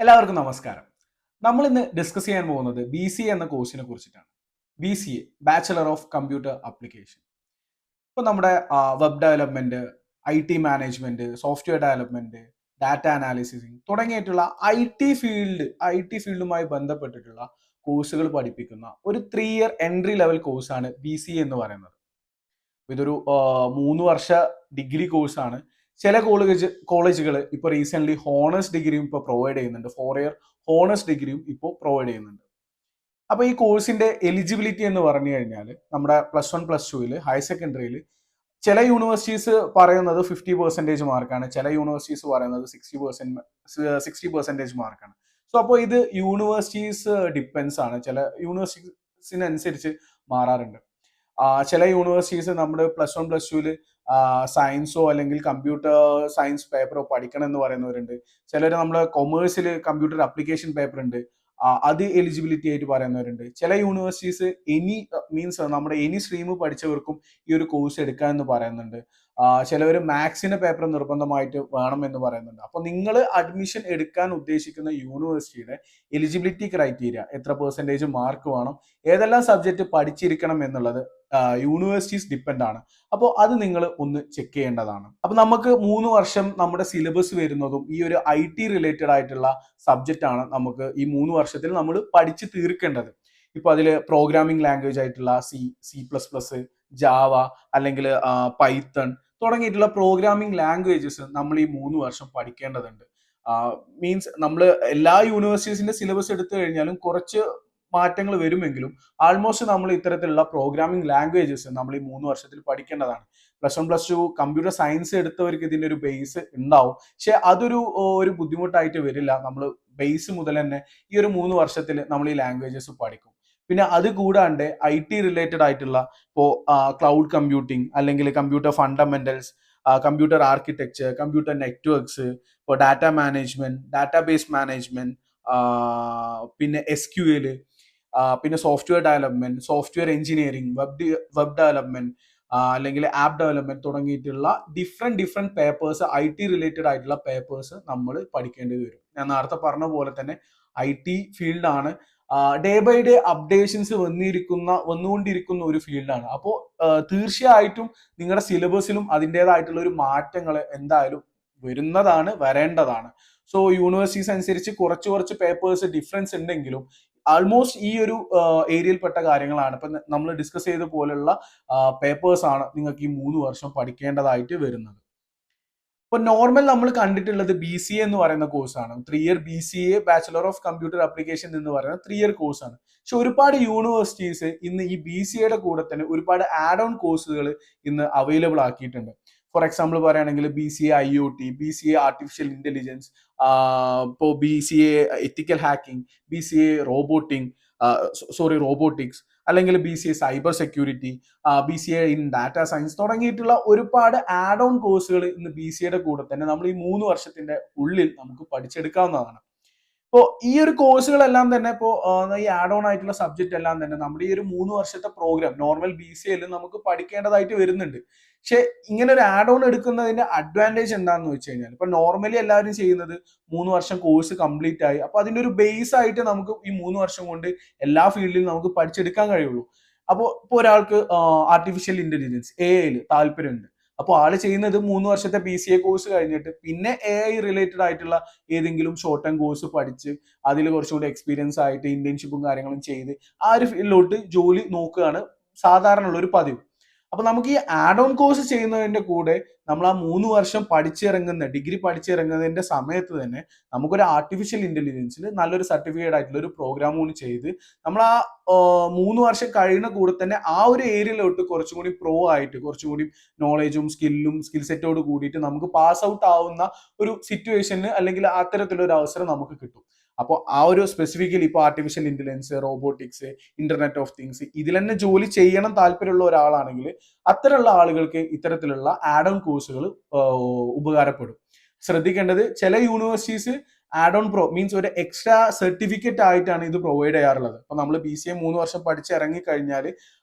എല്ലാവർക്കും നമസ്കാരം. നമ്മൾ ഇന്ന് ഡിസ്കസ് ചെയ്യാൻ പോകുന്നത് BCA എന്ന കോഴ്സിനെ കുറിച്ചിട്ടാണ്. BCA bachelor of computer application. ഇപ്പോൾ നമ്മുടെ web development, IT management, software development, data analysing തുടങ്ങിയിട്ടുള്ള ഐ ടി ഫീൽഡുമായി ബന്ധപ്പെട്ടിട്ടുള്ള കോഴ്സുകൾ പഠിപ്പിക്കുന്ന ഒരു 3 ഇയർ എൻട്രി ലെവൽ കോഴ്സാണ് BCA എന്ന് പറയുന്നത്. ഇതൊരു 3 വർഷ ഡിഗ്രി കോഴ്സാണ്. ചില കോളേജുകൾ ഇപ്പോൾ റീസെന്റ് ഹോണേഴ്സ് ഡിഗ്രിയും ഇപ്പോൾ പ്രൊവൈഡ് ചെയ്യുന്നുണ്ട്. 4 ഇയർ ഹോണേഴ്സ് ഡിഗ്രിയും ഇപ്പോൾ പ്രൊവൈഡ് ചെയ്യുന്നുണ്ട്. അപ്പോൾ ഈ കോഴ്സിന്റെ എലിജിബിലിറ്റി എന്ന് പറഞ്ഞു കഴിഞ്ഞാൽ നമ്മുടെ +1 +2 ഹയർ സെക്കൻഡറിയിൽ ചില യൂണിവേഴ്സിറ്റീസ് പറയുന്നത് 50% മാർക്കാണ്, ചില യൂണിവേഴ്സിറ്റീസ് പറയുന്നത് 60% മാർക്കാണ്. സോ അപ്പോൾ ഇത് യൂണിവേഴ്സിറ്റീസ് ഡിപ്പെൻസ് ആണ്, ചില യൂണിവേഴ്സിറ്റീസിനനുസരിച്ച് മാറാറുണ്ട്. ചില യൂണിവേഴ്സിറ്റീസ് നമ്മുടെ +1 +2 സയൻസോ അല്ലെങ്കിൽ കമ്പ്യൂട്ടർ സയൻസ് പേപ്പറോ പഠിക്കണം എന്ന് പറയുന്നവരുണ്ട്. ചിലർ നമ്മൾ കൊമേഴ്സിൽ കമ്പ്യൂട്ടർ അപ്ലിക്കേഷൻ പേപ്പർ ഉണ്ട്, അത് എലിജിബിലിറ്റി ആയിട്ട് പറയുന്നവരുണ്ട്. ചില യൂണിവേഴ്സിറ്റീസ് മീൻസ് നമ്മുടെ എനി സ്ട്രീം പഠിച്ചവർക്കും ഈ ഒരു കോഴ്സ് എടുക്കാം എന്ന് പറയുന്നുണ്ട്. ചിലവർ മാത്സിന്റെ പേപ്പർ നിർബന്ധമായിട്ട് വേണം എന്ന് പറയുന്നുണ്ട്. അപ്പോൾ നിങ്ങൾ അഡ്മിഷൻ എടുക്കാൻ ഉദ്ദേശിക്കുന്ന യൂണിവേഴ്സിറ്റിയുടെ എലിജിബിലിറ്റി ക്രൈറ്റീരിയ, എത്ര പെർസെൻറ്റേജ് മാർക്ക് വേണം, ഏതെല്ലാം സബ്ജക്റ്റ് പഠിച്ചിരിക്കണം എന്നുള്ളത് യൂണിവേഴ്സിറ്റീസ് ഡിപ്പെൻഡ് ആണ്. അപ്പോൾ അത് നിങ്ങൾ ഒന്ന് ചെക്ക് ചെയ്യേണ്ടതാണ്. അപ്പോൾ നമുക്ക് 3 വർഷം നമ്മുടെ സിലബസ് വരുന്നതും ഈ ഒരു IT റിലേറ്റഡ് ആയിട്ടുള്ള സബ്ജക്റ്റ് ആണ് നമുക്ക് ഈ 3 വർഷത്തിൽ നമ്മൾ പഠിച്ച് തീർക്കേണ്ടത്. ഇപ്പൊ അതിൽ പ്രോഗ്രാമിംഗ് ലാംഗ്വേജ് ആയിട്ടുള്ള C++, ജാവ അല്ലെങ്കിൽ പൈത്തൺ തുടങ്ങിയിട്ടുള്ള പ്രോഗ്രാമിംഗ് ലാംഗ്വേജസ് നമ്മൾ ഈ 3 വർഷം പഠിക്കേണ്ടതുണ്ട്. മീൻസ് നമ്മൾ എല്ലാ യൂണിവേഴ്സിറ്റീസിന്റെ സിലബസ് എടുത്തു കഴിഞ്ഞാലും കുറച്ച് മാറ്റങ്ങൾ വരുമെങ്കിലും ആൾമോസ്റ്റ് നമ്മൾ ഇത്തരത്തിലുള്ള പ്രോഗ്രാമിംഗ് ലാംഗ്വേജസ് നമ്മൾ ഈ 3 വർഷത്തിൽ പഠിക്കേണ്ടതാണ്. +1 +2 കമ്പ്യൂട്ടർ സയൻസ് എടുത്തവർക്ക് ഇതിന്റെ ഒരു ബേസ് ഉണ്ടാവും, പക്ഷെ അതൊരു ബുദ്ധിമുട്ടായിട്ട് വരില്ല. നമ്മൾ ബേസ് മുതൽ തന്നെ ഈ ഒരു 3 വർഷത്തിൽ നമ്മൾ ഈ ലാംഗ്വേജസ് പഠിക്കും. പിന്നെ അത് കൂടാണ്ട് IT റിലേറ്റഡ് ആയിട്ടുള്ള ഇപ്പോൾ ക്ലൗഡ് കമ്പ്യൂട്ടിംഗ് അല്ലെങ്കിൽ computer fundamentals, computer architecture, computer networks, ഇപ്പോൾ ഡാറ്റ മാനേജ്മെന്റ്, ഡാറ്റാബേസ് മാനേജ്മെന്റ്, പിന്നെ SQL, പിന്നെ software development, software engineering, web development, അല്ലെങ്കിൽ ആപ്പ് ഡെവലപ്മെന്റ് തുടങ്ങിയിട്ടുള്ള ഡിഫറെന്റ് പേപ്പേഴ്സ്, IT റിലേറ്റഡ് ആയിട്ടുള്ള പേപ്പേഴ്സ് നമ്മൾ പഠിക്കേണ്ടി വരും. ഞാൻ നേരത്തെ പറഞ്ഞ പോലെ തന്നെ IT ഫീൽഡാണ്, ഡേ ബൈ ഡേ അപ്ഡേഷൻസ് വന്നുകൊണ്ടിരിക്കുന്ന ഒരു ഫീൽഡാണ്. അപ്പോൾ തീർച്ചയായിട്ടും നിങ്ങളുടെ സിലബസിലും അതിൻ്റെതായിട്ടുള്ള ഒരു മാറ്റങ്ങൾ എന്തായാലും വരേണ്ടതാണ്. സോ യൂണിവേഴ്സിറ്റീസ് അനുസരിച്ച് കുറച്ച് പേപ്പേഴ്സ് ഡിഫറൻസ് ഉണ്ടെങ്കിലും ആൾമോസ്റ്റ് ഈ ഒരു ഏരിയയിൽപ്പെട്ട കാര്യങ്ങളാണ് ഇപ്പൊ നമ്മൾ ഡിസ്കസ് ചെയ്ത പോലുള്ള പേപ്പേഴ്സ് ആണ് നിങ്ങൾക്ക് ഈ 3 വർഷം പഠിക്കേണ്ടതായിട്ട് വരുന്നത്. ഇപ്പൊ നോർമൽ നമ്മൾ കണ്ടിട്ടുള്ളത് BCA എന്ന് പറയുന്ന കോഴ്സാണ്. 3 year BCA bachelor of computer application എന്ന് പറയുന്ന 3 ഇയർ കോഴ്സാണ്. പക്ഷെ ഒരുപാട് യൂണിവേഴ്സിറ്റീസ് ഇന്ന് ഈ BCAയുടെ കൂടെ തന്നെ ഒരുപാട് ആഡ് ഓൺ കോഴ്സുകൾ ഇന്ന് അവൈലബിൾ ആക്കിയിട്ടുണ്ട്. ഫോർ എക്സാമ്പിൾ പറയുകയാണെങ്കിൽ BCA IoT, BCA artificial intelligence, ഇപ്പോൾ BCA എത്തിക്കൽ ഹാക്കിംഗ്, BCA റോബോട്ടിക്സ്, അല്ലെങ്കിൽ BCA cyber security, BCA in data science തുടങ്ങിയിട്ടുള്ള ഒരുപാട് ആഡ് ഓൺ കോഴ്സുകൾ ഇന്ന് BCAയുടെ കൂടെ തന്നെ നമ്മൾ ഈ 3 വർഷത്തിന്റെ ഉള്ളിൽ നമുക്ക് പഠിച്ചെടുക്കാവുന്നതാണ്. ഇപ്പോൾ ഈ ഒരു കോഴ്സുകളെല്ലാം തന്നെ ഇപ്പോൾ ഈ ആഡ് ഓൺ ആയിട്ടുള്ള സബ്ജക്റ്റ് എല്ലാം തന്നെ നമ്മുടെ ഈ ഒരു 3 വർഷത്തെ പ്രോഗ്രാം നോർമൽ BCAയിൽ നമുക്ക് പഠിക്കേണ്ടതായിട്ട് വരുന്നുണ്ട്. പക്ഷെ ഇങ്ങനെ ഒരു ആഡ് ഓൺ എടുക്കുന്നതിന്റെ അഡ്വാൻറ്റേജ് എന്താണെന്ന് വെച്ച് കഴിഞ്ഞാൽ ഇപ്പൊ നോർമലി എല്ലാവരും ചെയ്യുന്നത് 3 വർഷം കോഴ്സ് കംപ്ലീറ്റ് ആയി, അപ്പൊ അതിന്റെ ഒരു ബേസ് ആയിട്ട് നമുക്ക് ഈ 3 വർഷം കൊണ്ട് എല്ലാ ഫീൽഡിലും നമുക്ക് പഠിച്ചെടുക്കാൻ കഴിയുള്ളൂ. അപ്പോൾ ഇപ്പോൾ ഒരാൾക്ക് ആർട്ടിഫിഷ്യൽ ഇന്റലിജൻസ് AI താല്പര്യമുണ്ട്, അപ്പോൾ ആള് ചെയ്യുന്നത് 3 വർഷത്തെ BCA കോഴ്സ് കഴിഞ്ഞിട്ട് പിന്നെ AI റിലേറ്റഡ് ആയിട്ടുള്ള ഏതെങ്കിലും ഷോർട്ട് ടൈം കോഴ്സ് പഠിച്ച് അതിൽ കുറച്ചുകൂടി എക്സ്പീരിയൻസ് ആയിട്ട് ഇന്റേൺഷിപ്പും കാര്യങ്ങളും ചെയ്ത് ആ ഒരു ഫീൽഡിലോട്ട് ജോലി നോക്കുകയാണ് സാധാരണ ഉള്ള ഒരു പതിവ്. അപ്പൊ നമുക്ക് ഈ ആഡ് ഓൺ കോഴ്സ് ചെയ്യുന്നതിന്റെ കൂടെ നമ്മൾ ആ 3 വർഷം ഡിഗ്രി പഠിച്ചിറങ്ങുന്നതിന്റെ സമയത്ത് തന്നെ നമുക്കൊരു ആർട്ടിഫിഷ്യൽ ഇന്റലിജൻസിൽ നല്ലൊരു സർട്ടിഫിക്കറ്റ് ആയിട്ടുള്ള ഒരു പ്രോഗ്രാം കൂടി ചെയ്ത് നമ്മൾ ആ 3 വർഷം കഴിയുന്ന കൂടെ തന്നെ ആ ഒരു ഏരിയയിലോട്ട് കുറച്ചും കൂടി പ്രോ ആയിട്ട് കുറച്ചും കൂടി നോളേജും സ്കിൽ സെറ്റോട് കൂടിയിട്ട് നമുക്ക് പാസ് ഔട്ട് ആവുന്ന ഒരു സിറ്റുവേഷന് അല്ലെങ്കിൽ അത്തരത്തിലുള്ള ഒരു അവസരം നമുക്ക് കിട്ടും. അപ്പോൾ ആ ഒരു സ്പെസിഫിക്കലി ഇപ്പോൾ artificial intelligence, robotics, internet of things ഇതിൽ തന്നെ ജോലി ചെയ്യണം താല്പര്യമുള്ള ഒരാളാണെങ്കിൽ അത്തരമുള്ള ആളുകൾക്ക് ഇത്തരത്തിലുള്ള ആഡ് ഓൺ കോഴ്സുകൾ ഉപകാരപ്പെടും. ശ്രദ്ധിക്കേണ്ടത്, ചില universities add on pro means ഒരു എക്സ്ട്രാ സർട്ടിഫിക്കറ്റ് ആയിട്ടാണ് ഇത് പ്രൊവൈഡ് ചെയ്യാറുള്ളത്. അപ്പൊ നമ്മൾ BCA 3 വർഷം പഠിച്ചിറങ്ങി കഴിഞ്ഞാൽ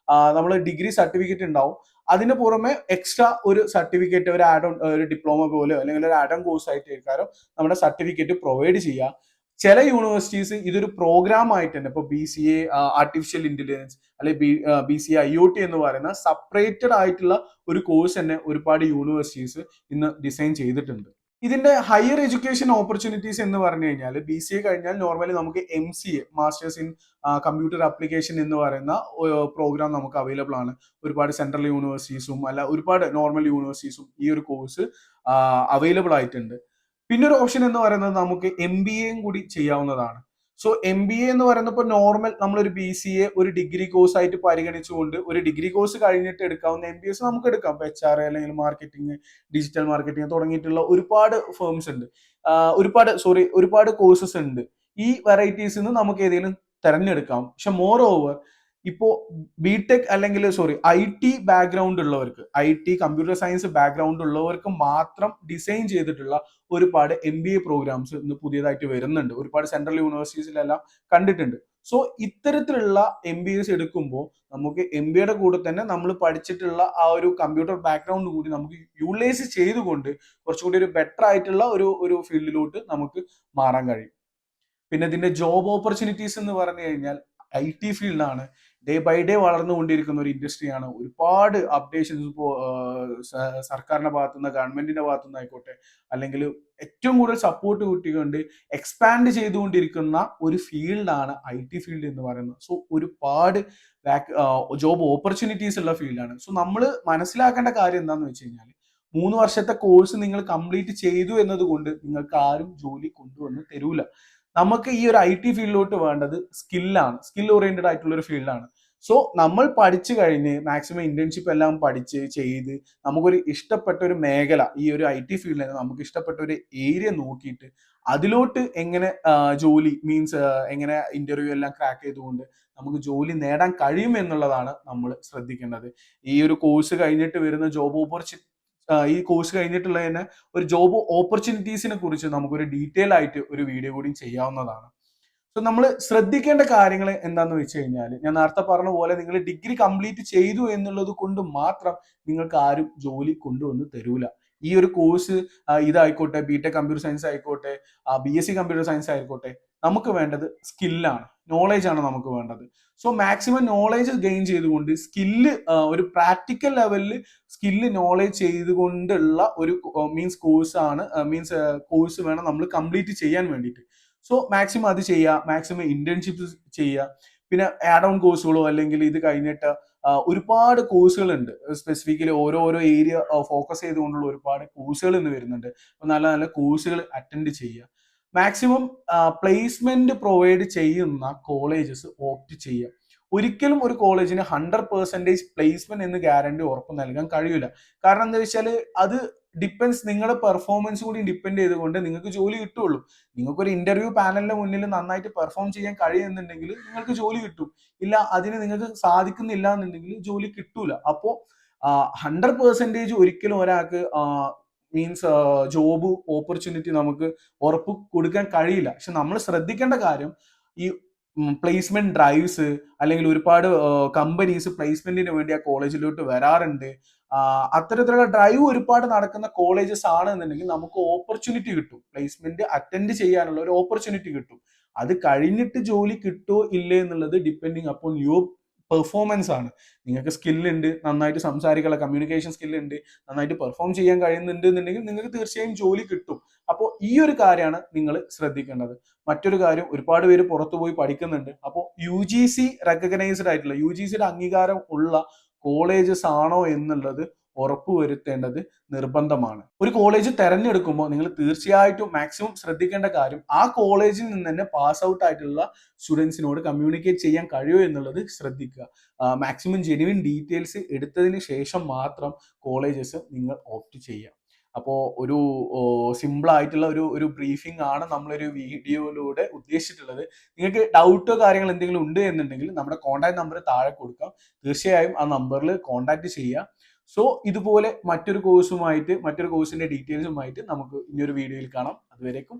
നമ്മൾ ഡിഗ്രി സർട്ടിഫിക്കറ്റ് ഉണ്ടാവും, അതിന് പുറമെ എക്സ്ട്രാ ഒരു സർട്ടിഫിക്കറ്റ്, ഒരു ആഡ് ഓൺ, ഒരു ഡിപ്ലോമ പോലെ അല്ലെങ്കിൽ ഒരു ആഡ് ഓൺ കോഴ്സ് ആയിട്ട് നമ്മുടെ സർട്ടിഫിക്കറ്റ് പ്രൊവൈഡ് ചെയ്യുക. ചില യൂണിവേഴ്സിറ്റീസ് ഇതൊരു പ്രോഗ്രാം ആയിട്ട് തന്നെ ഇപ്പോൾ BCA ആർട്ടിഫിഷ്യൽ ഇന്റലിജൻസ് അല്ലെങ്കിൽ BCA IoT എന്ന് പറയുന്ന സെപ്പറേറ്റഡ് ആയിട്ടുള്ള ഒരു കോഴ്സ് തന്നെ ഒരുപാട് യൂണിവേഴ്സിറ്റീസ് ഇന്ന് ഡിസൈൻ ചെയ്തിട്ടുണ്ട്. ഇതിന്റെ ഹയർ എഡ്യൂക്കേഷൻ ഓപ്പർച്യൂണിറ്റീസ് എന്ന് പറഞ്ഞു കഴിഞ്ഞാൽ BCA കഴിഞ്ഞാൽ നോർമലി നമുക്ക് MCA masters in computer application എന്ന് പറയുന്ന പ്രോഗ്രാം നമുക്ക് അവൈലബിൾ ആണ്. ഒരുപാട് സെൻട്രൽ യൂണിവേഴ്സിറ്റീസും അല്ല ഒരുപാട് നോർമൽ യൂണിവേഴ്സിറ്റീസും ഈ ഒരു കോഴ്സ് അവൈലബിൾ ആയിട്ടുണ്ട്. പിന്നെ ഒരു ഓപ്ഷൻ എന്ന് പറയുന്നത് നമുക്ക് MBAയും കൂടി ചെയ്യാവുന്നതാണ്. സോ MBA എന്ന് പറയുന്നത് ഇപ്പോൾ നോർമൽ നമ്മളൊരു BCA ഒരു ഡിഗ്രി കോഴ്സ് ആയിട്ട് പരിഗണിച്ചുകൊണ്ട് ഒരു ഡിഗ്രി കോഴ്സ് കഴിഞ്ഞിട്ട് എടുക്കാവുന്ന MBAs നമുക്ക് എടുക്കാം. ഇപ്പോൾ HR അല്ലെങ്കിൽ മാർക്കറ്റിംഗ്, ഡിജിറ്റൽ മാർക്കറ്റിംഗ് തുടങ്ങിയിട്ടുള്ള ഒരുപാട് ഫേംസ് ഉണ്ട്, ഒരുപാട് കോഴ്സസ് ഉണ്ട്. ഈ വെറൈറ്റീസിൽ നിന്ന് നമുക്ക് ഏതെങ്കിലും തിരഞ്ഞെടുക്കാം. പക്ഷെ മോർ ഓവർ ഇപ്പോ BTech അല്ലെങ്കിൽ IT ബാക്ക്ഗ്രൗണ്ട് ഉള്ളവർക്ക്, IT കമ്പ്യൂട്ടർ സയൻസ് ബാക്ക്ഗ്രൗണ്ട് ഉള്ളവർക്ക് മാത്രം ഡിസൈൻ ചെയ്തിട്ടുള്ള ഒരുപാട് MBA പ്രോഗ്രാംസ് ഇന്ന് പുതിയതായിട്ട് വരുന്നുണ്ട്. ഒരുപാട് സെൻട്രൽ യൂണിവേഴ്സിറ്റീസിലെല്ലാം കണ്ടിട്ടുണ്ട്. സോ ഇത്തരത്തിലുള്ള MBAs എടുക്കുമ്പോൾ നമുക്ക് MBAയുടെ കൂടെ തന്നെ നമ്മൾ പഠിച്ചിട്ടുള്ള ആ ഒരു കമ്പ്യൂട്ടർ ബാക്ക്ഗ്രൗണ്ട് കൂടി നമുക്ക് യൂട്ടിലൈസ് ചെയ്തുകൊണ്ട് കുറച്ചുകൂടി ഒരു ബെറ്റർ ആയിട്ടുള്ള ഒരു ഫീൽഡിലോട്ട് നമുക്ക് മാറാൻ കഴിയും. പിന്നെ ഇതിന്റെ ജോബ് ഓപ്പർച്യൂണിറ്റീസ് എന്ന് പറഞ്ഞു കഴിഞ്ഞാൽ IT ഫീൽഡാണ്. ഡേ ബൈ ഡേ വളർന്നുകൊണ്ടിരിക്കുന്ന ഒരു ഇൻഡസ്ട്രിയാണ്. ഒരുപാട് അപ്ഡേഷൻസ് ഇപ്പോൾ സർക്കാരിന്റെ ഭാഗത്തുനിന്ന്, ഗവൺമെന്റിന്റെ ഭാഗത്തുനിന്ന് ആയിക്കോട്ടെ, അല്ലെങ്കിൽ ഏറ്റവും കൂടുതൽ സപ്പോർട്ട് കിട്ടിക്കൊണ്ട് എക്സ്പാൻഡ് ചെയ്തുകൊണ്ടിരിക്കുന്ന ഒരു ഫീൽഡാണ് IT ഫീൽഡ് എന്ന് പറയുന്നത്. സോ ഒരുപാട് ജോബ് ഓപ്പർച്യൂണിറ്റീസ് ഉള്ള ഫീൽഡാണ്. സോ നമ്മൾ മനസ്സിലാക്കേണ്ട കാര്യം എന്താണെന്ന് വെച്ച് കഴിഞ്ഞാൽ 3 വർഷത്തെ കോഴ്സ് നിങ്ങൾ കംപ്ലീറ്റ് ചെയ്തു എന്നതുകൊണ്ട് നിങ്ങൾക്ക് ആരും ജോലി കൊണ്ടുവന്ന് തരൂല. നമുക്ക് ഈ ഒരു IT ഫീൽഡിലോട്ട് വേണ്ടത് സ്കില്ലാണ്, സ്കിൽ ഓറിയന്റഡ് ആയിട്ടുള്ള ഒരു ഫീൽഡാണ്. സോ നമ്മൾ പഠിച്ചു കഴിഞ്ഞ് മാക്സിമം ഇന്റേൺഷിപ്പ് എല്ലാം പഠിച്ച് ചെയ്ത് നമുക്കൊരു ഇഷ്ടപ്പെട്ട ഒരു മേഖല, ഈ ഒരു IT ഫീൽഡിൽ നമുക്ക് ഇഷ്ടപ്പെട്ട ഒരു ഏരിയ നോക്കിയിട്ട് അതിലോട്ട് എങ്ങനെ ജോലി മീൻസ് എങ്ങനെ ഇന്റർവ്യൂ എല്ലാം ക്രാക്ക് ചെയ്തുകൊണ്ട് നമുക്ക് ജോലി നേടാൻ കഴിയും എന്നുള്ളതാണ് നമ്മൾ ശ്രദ്ധിക്കേണ്ടത്. ഈ ഒരു കോഴ്സ് കഴിഞ്ഞിട്ട് വരുന്ന ഈ കോഴ്സ് കഴിഞ്ഞിട്ടുള്ള തന്നെ ഒരു ജോബ് ഓപ്പർച്യൂണിറ്റീസിനെ കുറിച്ച് നമുക്കൊരു ഡീറ്റെയിൽ ആയിട്ട് ഒരു വീഡിയോ കൂടി ചെയ്യാവുന്നതാണ്. സോ നമ്മൾ ശ്രദ്ധിക്കേണ്ട കാര്യങ്ങൾ എന്താണെന്ന് വെച്ച് കഴിഞ്ഞാൽ, ഞാൻ നേരത്തെ പറഞ്ഞ പോലെ നിങ്ങൾ ഡിഗ്രി കംപ്ലീറ്റ് ചെയ്തു എന്നുള്ളത് കൊണ്ട് മാത്രം നിങ്ങൾക്ക് ആരും ജോലി കൊണ്ടുവന്ന് തരൂല. ഈ ഒരു കോഴ്സ് ഇതായിക്കോട്ടെ, BTech കമ്പ്യൂട്ടർ സയൻസ് ആയിക്കോട്ടെ, BSc കമ്പ്യൂട്ടർ സയൻസ് ആയിക്കോട്ടെ, നമുക്ക് വേണ്ടത് സ്കില്ലാണ്, നോളേജ് ആണ് നമുക്ക് വേണ്ടത്. സോ മാക്സിമം നോളേജ് ഗെയിൻ ചെയ്തുകൊണ്ട് സ്കില്ല് ഒരു പ്രാക്ടിക്കൽ ലെവലിൽ സ്കില്ല് നോളേജ് ചെയ്തുകൊണ്ടുള്ള ഒരു കോഴ്സ് വേണം നമ്മൾ കംപ്ലീറ്റ് ചെയ്യാൻ വേണ്ടിയിട്ട്. സോ മാക്സിമം അത് ചെയ്യുക, മാക്സിമം ഇന്റേൺഷിപ്പ് ചെയ്യുക. പിന്നെ ആഡ് ഓൺ കോഴ്സുകളോ അല്ലെങ്കിൽ ഇത് കഴിഞ്ഞിട്ട് ഒരുപാട് കോഴ്സുകൾ ഉണ്ട്. സ്പെസിഫിക്കലി ഓരോ ഏരിയ ഫോക്കസ് ചെയ്തുകൊണ്ടുള്ള ഒരുപാട് കോഴ്സുകൾ ഇന്ന് വരുന്നുണ്ട്. അപ്പൊ നല്ല നല്ല കോഴ്സുകൾ അറ്റൻഡ് ചെയ്യുക. മാക്സിമം പ്ലേസ്മെന്റ് പ്രൊവൈഡ് ചെയ്യുന്ന കോളേജസ് ഓപ്റ്റ് ചെയ്യുക. ഒരിക്കലും ഒരു കോളേജിന് 100% പ്ലേസ്മെന്റ് എന്ന് ഗ്യാരണ്ടി ഉറപ്പ് നൽകാൻ കഴിയില്ല. കാരണം എന്താ വെച്ചാൽ അത് ഡിപ്പെൻസ്, നിങ്ങളുടെ പെർഫോമൻസ് കൂടി ഡിപ്പെൻഡ് ചെയ്തുകൊണ്ട് നിങ്ങൾക്ക് ജോലി കിട്ടുള്ളൂ. നിങ്ങൾക്കൊരു ഇന്റർവ്യൂ പാനലിന്റെ മുന്നിൽ നന്നായിട്ട് പെർഫോം ചെയ്യാൻ കഴിയുന്നുണ്ടെങ്കിൽ നിങ്ങൾക്ക് ജോലി കിട്ടും. ഇല്ല, അതിന് നിങ്ങൾക്ക് സാധിക്കുന്നില്ല എന്നുണ്ടെങ്കിൽ ജോലി കിട്ടൂല. അപ്പോൾ 100% ഒരിക്കലും ഒരാൾക്ക് ജോബ് ഓപ്പർച്യൂണിറ്റി നമുക്ക് ഉറപ്പ് കൊടുക്കാൻ കഴിയില്ല. പക്ഷെ നമ്മൾ ശ്രദ്ധിക്കേണ്ട കാര്യം, ഈ പ്ലേസ്മെന്റ് ഡ്രൈവ്സ് അല്ലെങ്കിൽ ഒരുപാട് കമ്പനീസ് പ്ലേസ്മെന്റിന് വേണ്ടി ആ കോളേജിലോട്ട് വരാറുണ്ട്. അത്തരത്തിലുള്ള ഡ്രൈവ് ഒരുപാട് നടക്കുന്ന കോളേജസ് ആണ് എന്നുണ്ടെങ്കിൽ നമുക്ക് ഓപ്പർച്യൂണിറ്റി കിട്ടും, പ്ലേസ്മെന്റ് അറ്റൻഡ് ചെയ്യാനുള്ള ഒരു ഓപ്പർച്യൂണിറ്റി കിട്ടും. അത് കഴിഞ്ഞിട്ട് ജോലി കിട്ടുമോ ഇല്ലേ എന്നുള്ളത് ഡിപ്പെൻഡിങ് അപ്പോൺ യുവർ പെർഫോമൻസ് ആണ്. നിങ്ങൾക്ക് സ്കില്ലുണ്ട്, നന്നായിട്ട് സംസാരിക്കാനുള്ള കമ്മ്യൂണിക്കേഷൻ സ്കില്ലുണ്ട്, നന്നായിട്ട് പെർഫോം ചെയ്യാൻ കഴിയുന്നുണ്ട് എന്നുണ്ടെങ്കിൽ നിങ്ങൾക്ക് തീർച്ചയായും ജോലി കിട്ടും. അപ്പോൾ ഈ ഒരു കാര്യമാണ് നിങ്ങൾ ശ്രദ്ധിക്കേണ്ടത്. മറ്റൊരു കാര്യം, ഒരുപാട് പേര് പുറത്തു പോയി പഠിക്കുന്നുണ്ട്. അപ്പോൾ UGC റെക്കഗ്നൈസ്ഡ് ആയിട്ടുള്ള, UGCയുടെ അംഗീകാരം ഉള്ള കോളേജസ് ആണോ എന്നുള്ളത് ഉറപ്പുവരുത്തേണ്ടത് നിർബന്ധമാണ്. ഒരു കോളേജ് തെരഞ്ഞെടുക്കുമ്പോൾ നിങ്ങൾ തീർച്ചയായിട്ടും മാക്സിമം ശ്രദ്ധിക്കേണ്ട കാര്യം, ആ കോളേജിൽ നിന്ന് തന്നെ പാസ് ഔട്ട് ആയിട്ടുള്ള സ്റ്റുഡൻസിനോട് കമ്മ്യൂണിക്കേറ്റ് ചെയ്യാൻ കഴിയുമോ എന്നുള്ളത് ശ്രദ്ധിക്കുക. മാക്സിമം ജെന്യുവിൻ ഡീറ്റെയിൽസ് എടുത്തതിന് ശേഷം മാത്രം കോളേജസ് നിങ്ങൾ ഓപ്റ്റ് ചെയ്യുക. അപ്പോൾ ഒരു സിമ്പിൾ ആയിട്ടുള്ള ഒരു ബ്രീഫിംഗ് ആണ് നമ്മളൊരു വീഡിയോയിലൂടെ ഉദ്ദേശിച്ചിട്ടുള്ളത്. നിങ്ങൾക്ക് ഡൗട്ടോ കാര്യങ്ങൾ എന്തെങ്കിലും ഉണ്ട് എന്നുണ്ടെങ്കിൽ നമ്മുടെ കോൺടാക്ട് നമ്പർ താഴെ കൊടുക്കാം. തീർച്ചയായും ആ നമ്പറിൽ കോൺടാക്ട് ചെയ്യുക. സോ ഇതുപോലെ മറ്റൊരു കോഴ്സിന്റെ ഡീറ്റെയിൽസുമായിട്ട് നമുക്ക് ഇനിയൊരു വീഡിയോയിൽ കാണാം. അതുവരേക്കും